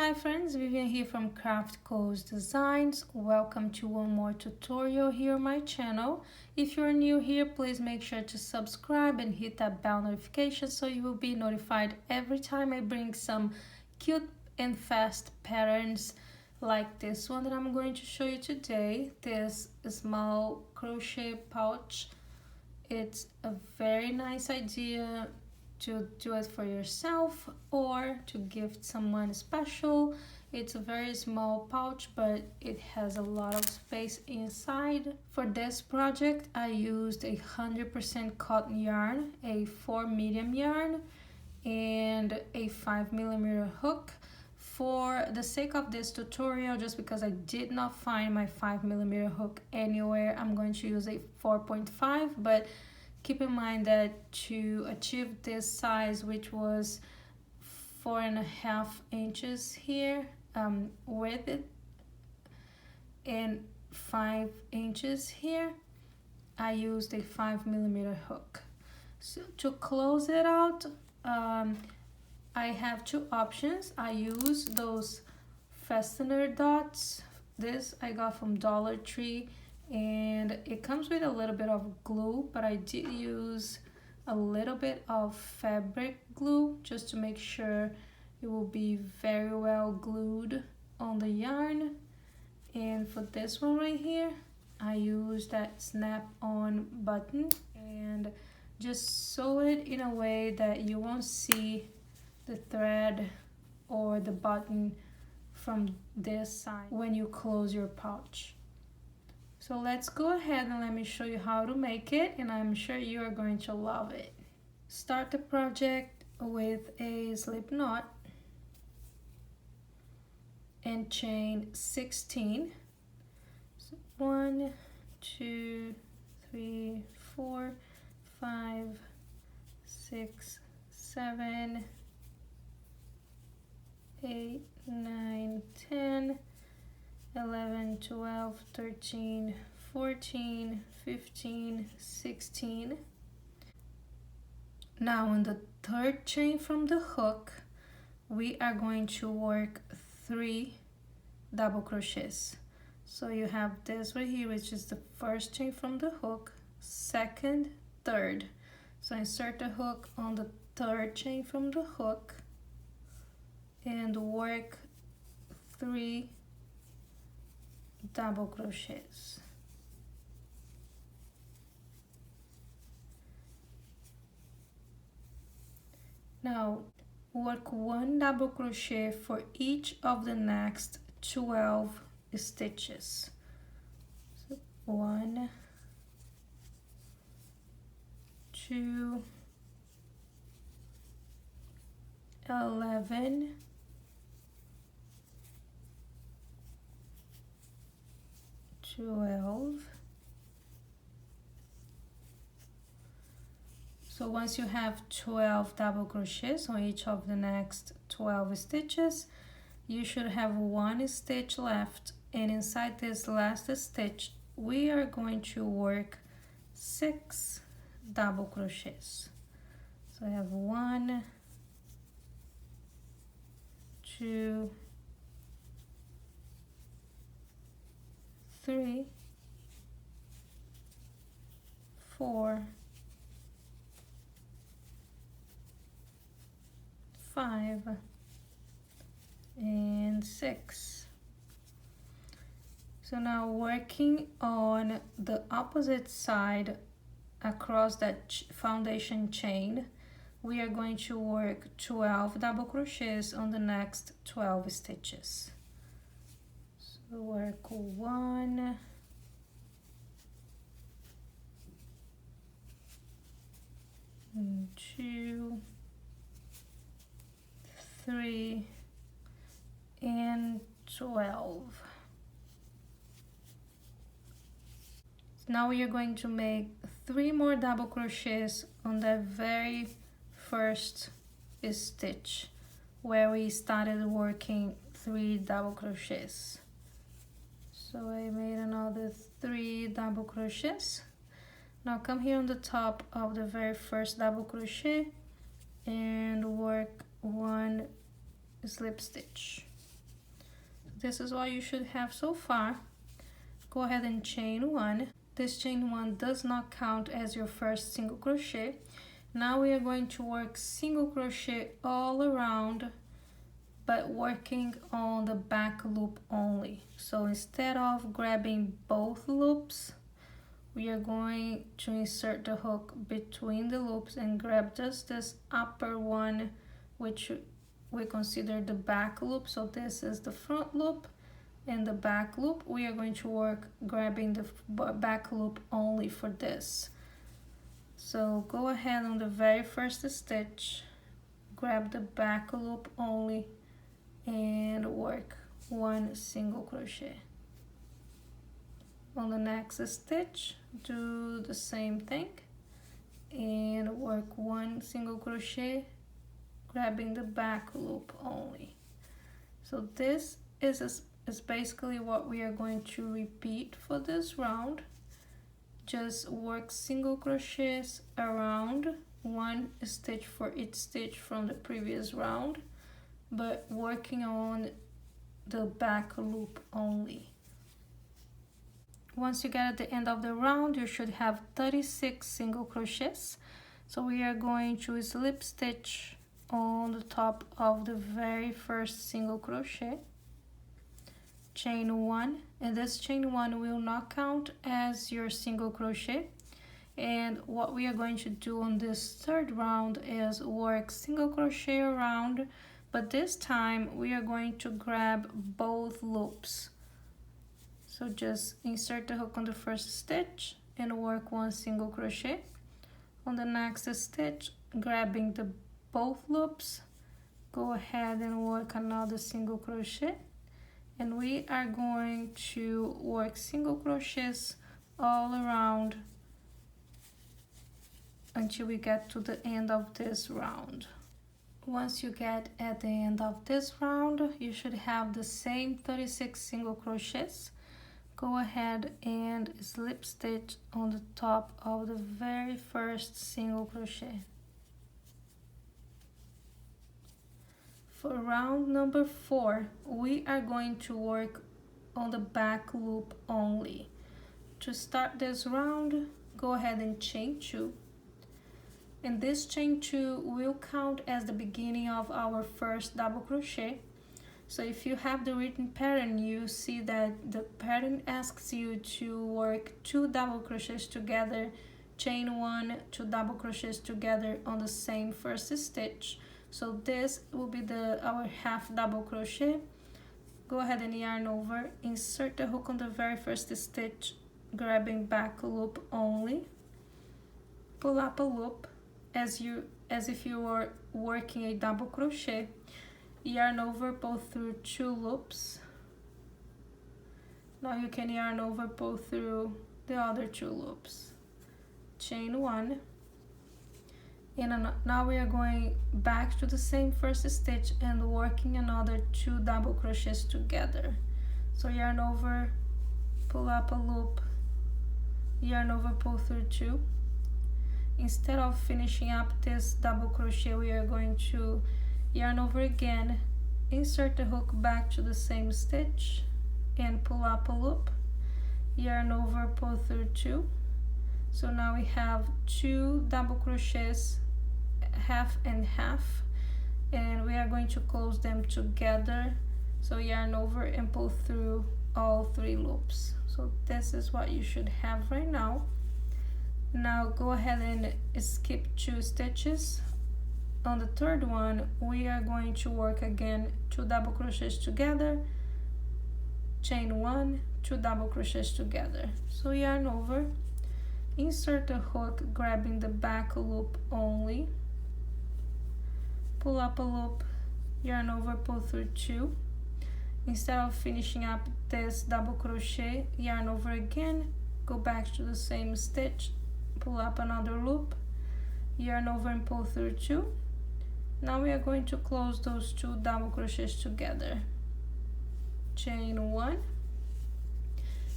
Hi friends, Vivian here from Craft Co's Designs. Welcome to one more tutorial here on my channel. If you're new here, please make sure to subscribe and hit that bell notification so you will be notified every time I bring some cute and fast patterns like this one that I'm going to show you today. This small crochet pouch. It's a very nice idea to do it for yourself or to gift someone special. It's a very small pouch, but it has a lot of space inside. For this project, I used 100% cotton yarn, a 4 medium yarn, and a 5mm hook. For the sake of this tutorial, just because I did not find my 5mm hook anywhere, I'm going to use a 4.5, but keep in mind that to achieve this size, which was 4.5 inches here with it and 5 inches here, I used a 5mm hook. So to close it out, I have two options. I use those fastener dots. This I got from Dollar Tree, and it comes with a little bit of glue, but I did use a little bit of fabric glue just to make sure it will be very well glued on the yarn. And for this one right here, I use that snap-on button and just sew it in a way that you won't see the thread or the button from this side when you close your pouch. So let's go ahead and let me show you how to make it, and I'm sure you are going to love it. Start the project with a slip knot and chain 16. So 1, 2, 3, 4, 5, 6, 7, 8, 9, 10, 11, 12, 13, 14, 15, 16. Now on the third chain from the hook, we are going to work 3 double crochets. So you have this right here, which is the first chain from the hook, second, third. So insert the hook on the third chain from the hook and work 3 double crochets. Now work 1 double crochet for each of the next 12 stitches. So 1, 2, 11, 12. So once you have 12 double crochets on each of the next 12 stitches, you should have 1 stitch left, and inside this last stitch we are going to work 6 double crochets. So I have 1, 2, 3, 4, 5, and 6. So now working on the opposite side across that foundation chain, we are going to work 12 double crochets on the next 12 stitches. So work 1, 2, 3, and 12. Now we are going to make 3 more double crochets on the very first stitch where we started working 3 double crochets. So I made another 3 double crochets. Now come here on the top of the very first double crochet and work 1 slip stitch. this is what you should have so far. Go ahead and chain one. This chain one does not count as your first single crochet. Now we are going to work single crochet all around, but working on the back loop only. So instead of grabbing both loops, we are going to insert the hook between the loops and grab just this upper one, which we consider the back loop. So this is the front loop and the back loop. We are going to work grabbing the back loop only for this. So go ahead on the very first stitch, grab the back loop only and work one single crochet. On the next stitch, do the same thing and work one single crochet, grabbing the back loop only. So this is basically what we are going to repeat for this round. Just work single crochets around, one stitch for each stitch from the previous round, but working on the back loop only. Once you get at the end of the round, you should have 36 single crochets. So we are going to slip stitch on the top of the very first single crochet, chain one, and this chain one will not count as your single crochet. And what we are going to do on this third round is work single crochet around, but this time we are going to grab both loops. So just insert the hook on the first stitch and work one single crochet. On the next stitch, grabbing the both loops, go ahead and work another single crochet. And we are going to work single crochets all around until we get to the end of this round. Once you get at the end of this round, you should have the same 36 single crochets. Go ahead and slip stitch on the top of the very first single crochet. For round number 4, we are going to work on the back loop only. To start this round, go ahead and chain 2. And this chain 2 will count as the beginning of our first double crochet. So if you have the written pattern, you see that the pattern asks you to work 2 double crochets together, chain 1, 2 double crochets together on the same first stitch. So this will be our half double crochet. Go ahead and yarn over, insert the hook on the very first stitch, grabbing back loop only, pull up a loop as if you were working a double crochet. Yarn over, pull through 2 loops. Now you can yarn over, pull through the other 2 loops. Chain 1. And now we are going back to the same first stitch and working another 2 double crochets together. So yarn over, pull up a loop, yarn over, pull through 2. Instead of finishing up this double crochet, we are going to yarn over again, insert the hook back to the same stitch and pull up a loop, yarn over, pull through 2. So now we have 2 double crochets, half and half, and we are going to close them together. So yarn over and pull through all 3 loops. So this is what you should have right now. Now go ahead and skip 2 stitches. On the third one, we are going to work again 2 double crochets together, chain 1, 2 double crochets together. So yarn over, insert the hook, grabbing the back loop only, pull up a loop, yarn over, pull through 2. Instead of finishing up this double crochet, yarn over again, go back to the same stitch, pull up another loop, yarn over and pull through 2. Now we are going to close those 2 double crochets together. Chain 1,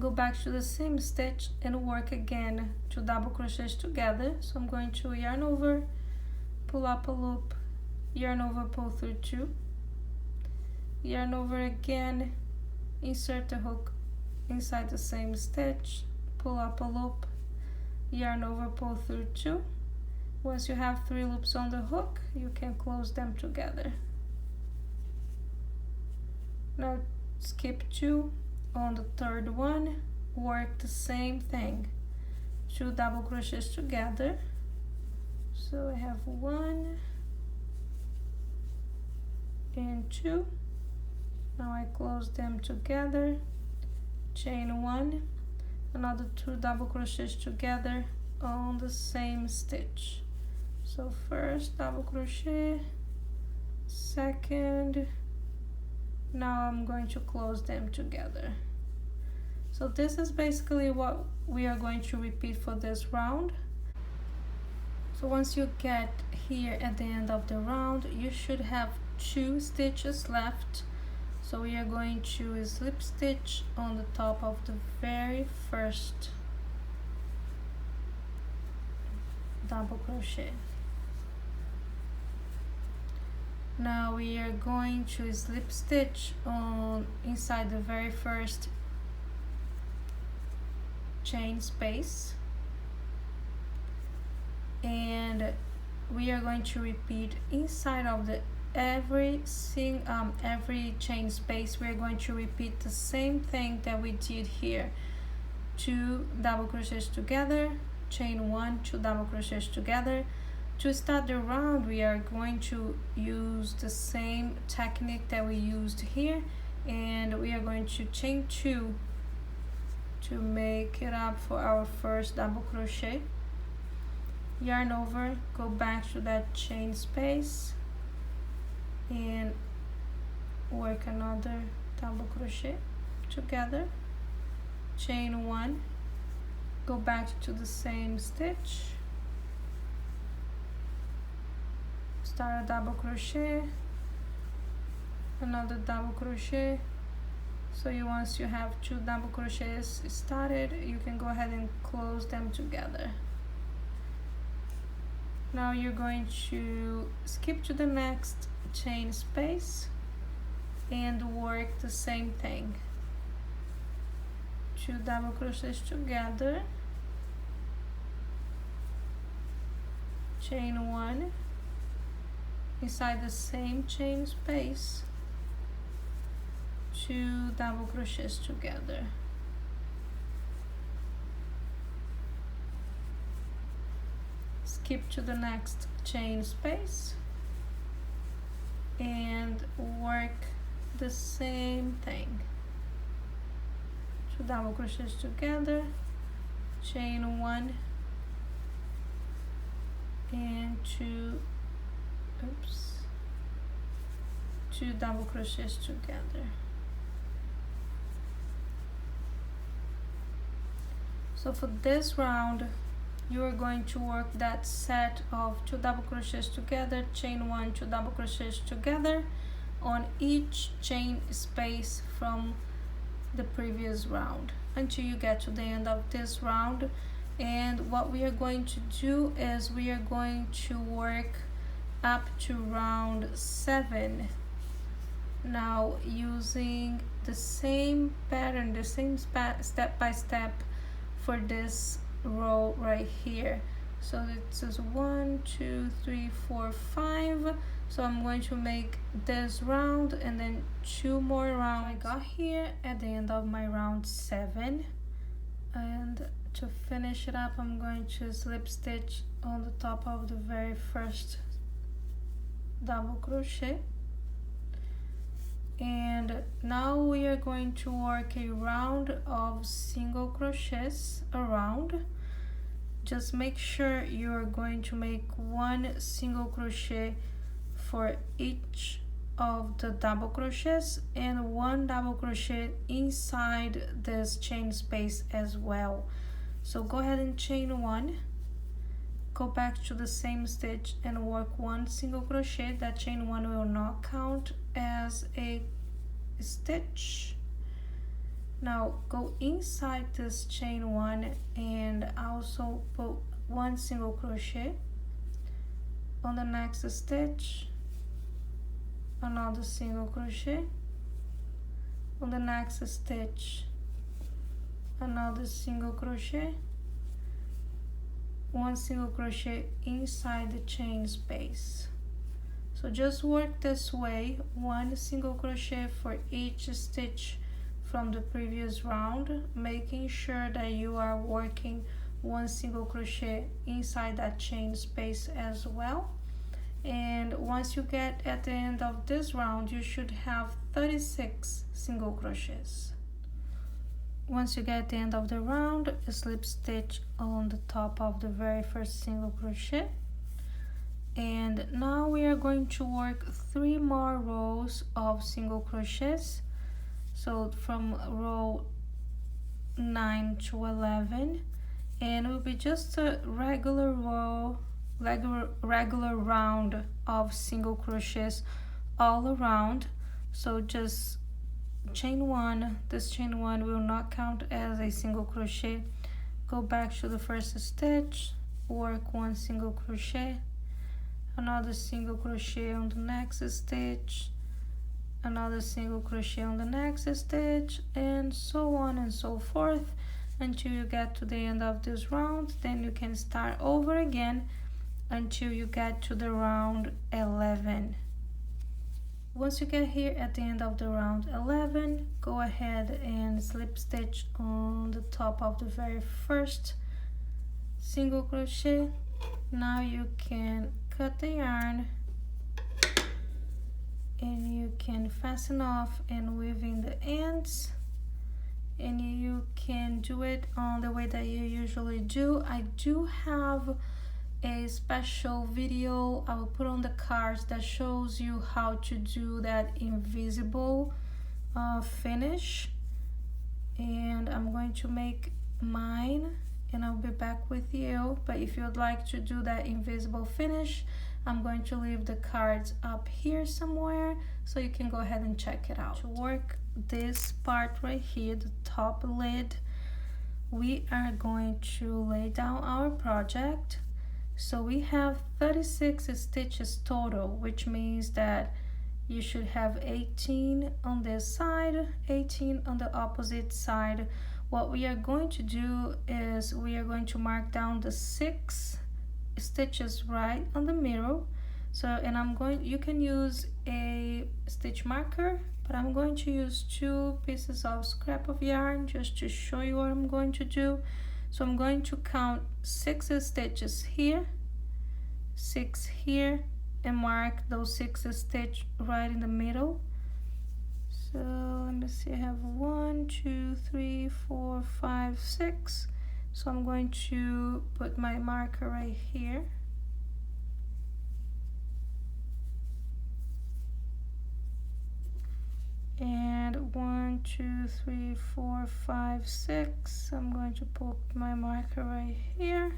go back to the same stitch and work again 2 double crochets together. So I'm going to yarn over, pull up a loop, yarn over, pull through 2, yarn over again, insert the hook inside the same stitch, pull up a loop, yarn over, pull through 2. Once you have 3 loops on the hook, you can close them together. Now skip 2 on the third one, work the same thing, 2 double crochets together. So I have 1 and 2. Now I close them together, chain 1, another 2 double crochets together on the same stitch. So first double crochet, second, now I'm going to close them together. So this is basically what we are going to repeat for this round. So once you get here at the end of the round, you should have 2 stitches left. So we are going to slip stitch on the top of the very first double crochet. Now we are going to slip stitch on inside the very first chain space, and we are going to repeat inside of the every chain space. We're going to repeat the same thing that we did here, 2 double crochets together, chain 1, 2 double crochets together. To start the round, we are going to use the same technique that we used here, and we are going to chain 2 to make it up for our first double crochet. Yarn over, go back to that chain space and work another double crochet together, chain 1, go back to the same stitch, start a double crochet, another double crochet. So once you have 2 double crochets started, you can go ahead and close them together. Now you're going to skip to the next chain space and work the same thing, 2 double crochets together, chain 1, inside the same chain space, 2 double crochets together. Skip to the next chain space and work the same thing, 2 double crochets together, chain 1 and 2 double crochets together. So for this round, you are going to work that set of 2 double crochets together, chain 1, 2 double crochets together on each chain space from the previous round until you get to the end of this round. And what we are going to do is we are going to work up to round 7. Now using the same pattern, the same step by step for this row right here. So this is 1, 2, 3, 4, 5. So I'm going to make this round and then 2 more rounds. I got here at the end of my round 7, and to finish it up, I'm going to slip stitch on the top of the very first double crochet. And now we are going to work a round of single crochets around. Just make sure you're going to make 1 single crochet for each of the double crochets and 1 double crochet inside this chain space as well. So go ahead and chain 1, go back to the same stitch and work 1 single crochet. That chain 1 will not count as a stitch. Now go inside this chain 1 and also put 1 single crochet. On the next stitch, another single crochet, On the next stitch, another single crochet, 1 single crochet inside the chain space. So just work this way, 1 single crochet for each stitch from the previous round, making sure that you are working 1 single crochet inside that chain space as well. And once you get at the end of this round, you should have 36 single crochets. Once you get at the end of the round, slip stitch on the top of the very first single crochet. And now we are going to work 3 more rows of single crochets. So from row 9 to 11, and it will be just a regular row, regular round of single crochets all around. So just chain 1, this chain 1 will not count as a single crochet. Go back to the first stitch, work 1 single crochet, another single crochet on the next stitch, another single crochet on the next stitch, and so on and so forth until you get to the end of this round. Then you can start over again until you get to the round 11. Once you get here at the end of the round 11, go ahead and slip stitch on the top of the very first single crochet. Now you can cut the yarn and you can fasten off and weave in the ends, and you can do it on the way that you usually do. I do have a special video I will put on the cards that shows you how to do that invisible finish, and I'm going to make mine and I'll be back with you. But if you'd like to do that invisible finish, I'm going to leave the cards up here somewhere so you can go ahead and check it out. To work this part right here, the top lid, we are going to lay down our project. So we have 36 stitches total, which means that you should have 18 on this side, 18 on the opposite side. What we are going to do is we are going to mark down the 6 stitches right on the middle. So, and you can use a stitch marker, but I'm going to use 2 pieces of scrap of yarn just to show you what I'm going to do. So I'm going to count 6 stitches here, 6 here, and mark those 6 stitches right in the middle. So let me see, I have 1, 2, 3, 4, 5, 6. So I'm going to put my marker right here. And 1, 2, 3, 4, 5, 6. I'm going to put my marker right here.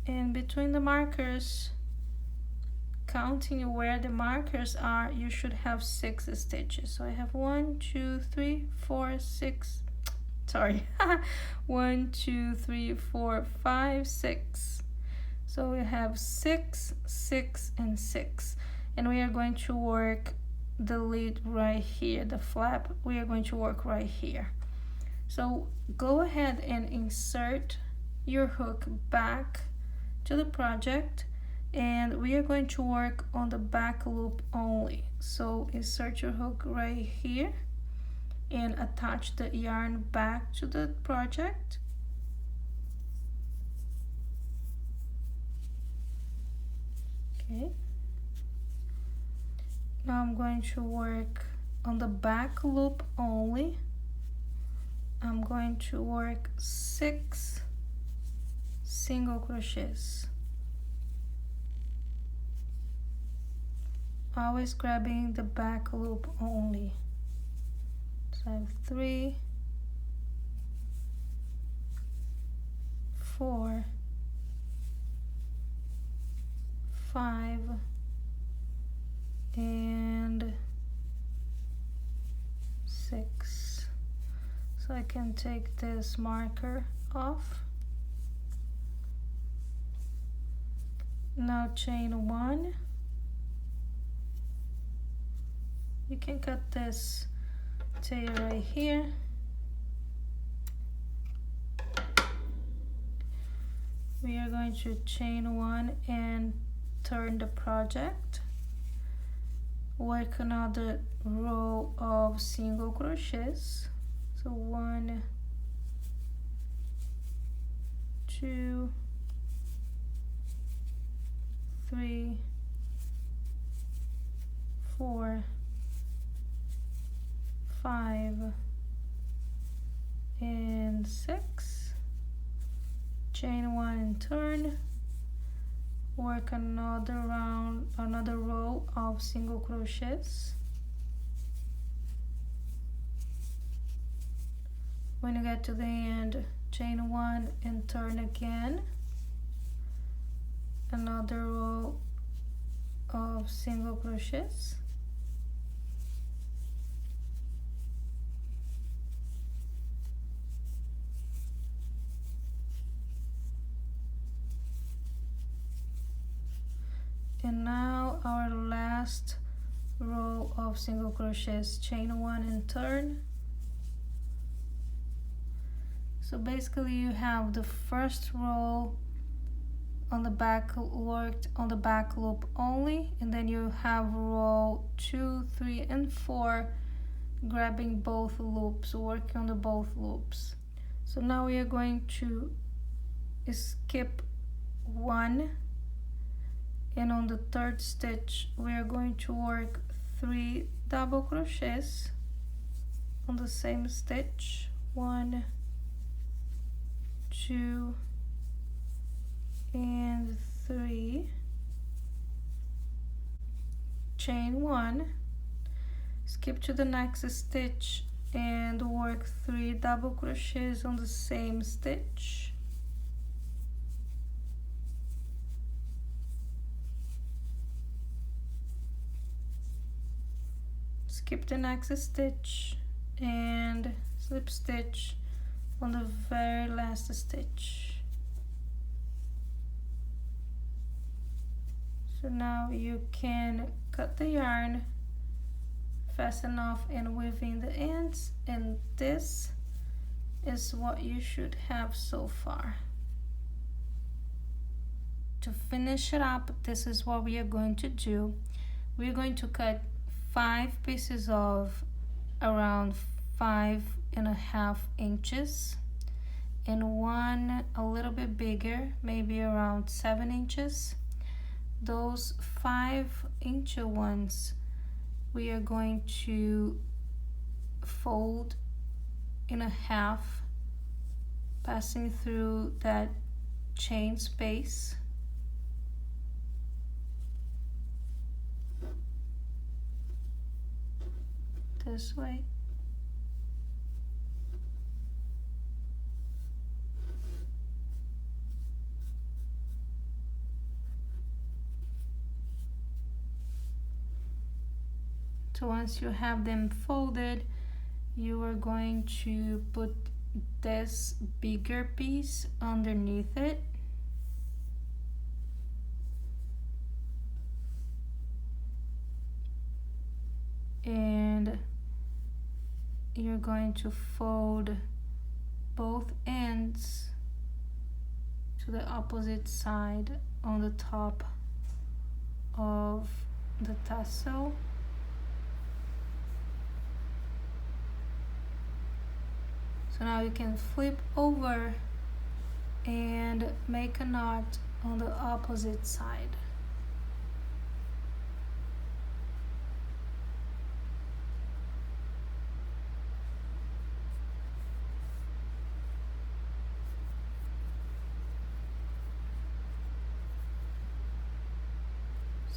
And between the markers, counting where the markers are, you should have 6 stitches. So I have 1, 2, 3, 4, 6. Sorry, 1, 2, 3, 4, 5, 6. So we have 6, 6, and 6. And we are going to work the lid right here, the flap, we are going to work right here. So go ahead and insert your hook back to the project, and we are going to work on the back loop only. So insert your hook right here and attach the yarn back to the project. Okay. Now I'm going to work on the back loop only. I'm going to work 6 single crochets. Always grabbing the back loop only. So I have 3, 4, 5, and 6. So I can take this marker off. Now chain 1, you can cut this tail right here. We are going to chain 1 and turn the project. Work another row of single crochets. So 1, 2, 3, 4, 5, and 6. Chain 1 and turn. Work another row of single crochets. When you get to the end, chain 1 and turn again. Another row of single crochets. And now our last row of single crochets, chain 1 and turn. So basically you have the first row on the back worked on the back loop only, and then you have row 2, 3, and 4 grabbing both loops, working on the both loops. So now we are going to skip 1, and on the 3rd stitch we are going to work 3 double crochets on the same stitch. 1, 2, and 3. Chain 1, skip to the next stitch and work 3 double crochets on the same stitch. Skip the next stitch and slip stitch on the very last stitch. So now you can cut the yarn, fasten off and weave in the ends, and this is what you should have so far. To finish it up, this is what we are going to do. We're going to cut 5 pieces of around 5.5 inches and one a little bit bigger, maybe around 7 inches. Those 5-inch ones we are going to fold in a half, passing through that chain space. This way. So once you have them folded, you are going to put this bigger piece underneath it. And you're going to fold both ends to the opposite side on the top of the tassel. So now you can flip over and make a knot on the opposite side.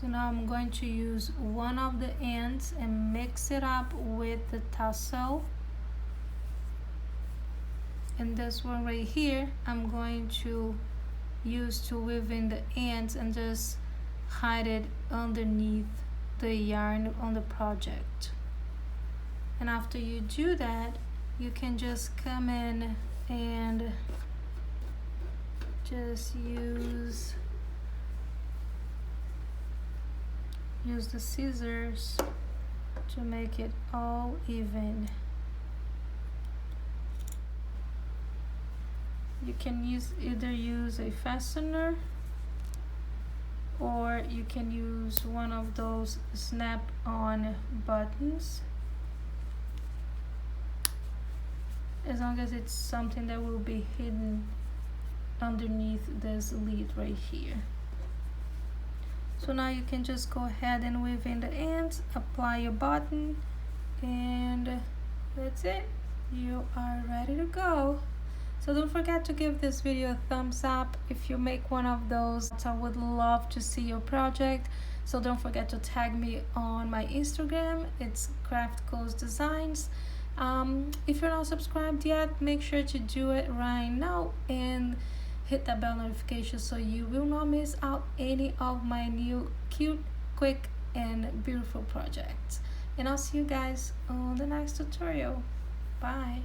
So now I'm going to use one of the ends and mix it up with the tassel. And this one right here, I'm going to use to weave in the ends and just hide it underneath the yarn on the project. And after you do that, you can just come in and just use the scissors to make it all even. You can either use a fastener, or you can use one of those snap-on buttons, as long as it's something that will be hidden underneath this lid right here. So now you can just go ahead and weave in the ends, apply your button, and that's it. You are ready to go. So don't forget to give this video a thumbs up if you make one of those. I would love to see your project. So don't forget to tag me on my Instagram. It's Craft Co's Designs. If you're not subscribed yet, make sure to do it right now and hit that bell notification so you will not miss out any of my new cute, quick, and beautiful projects. And I'll see you guys on the next tutorial. Bye.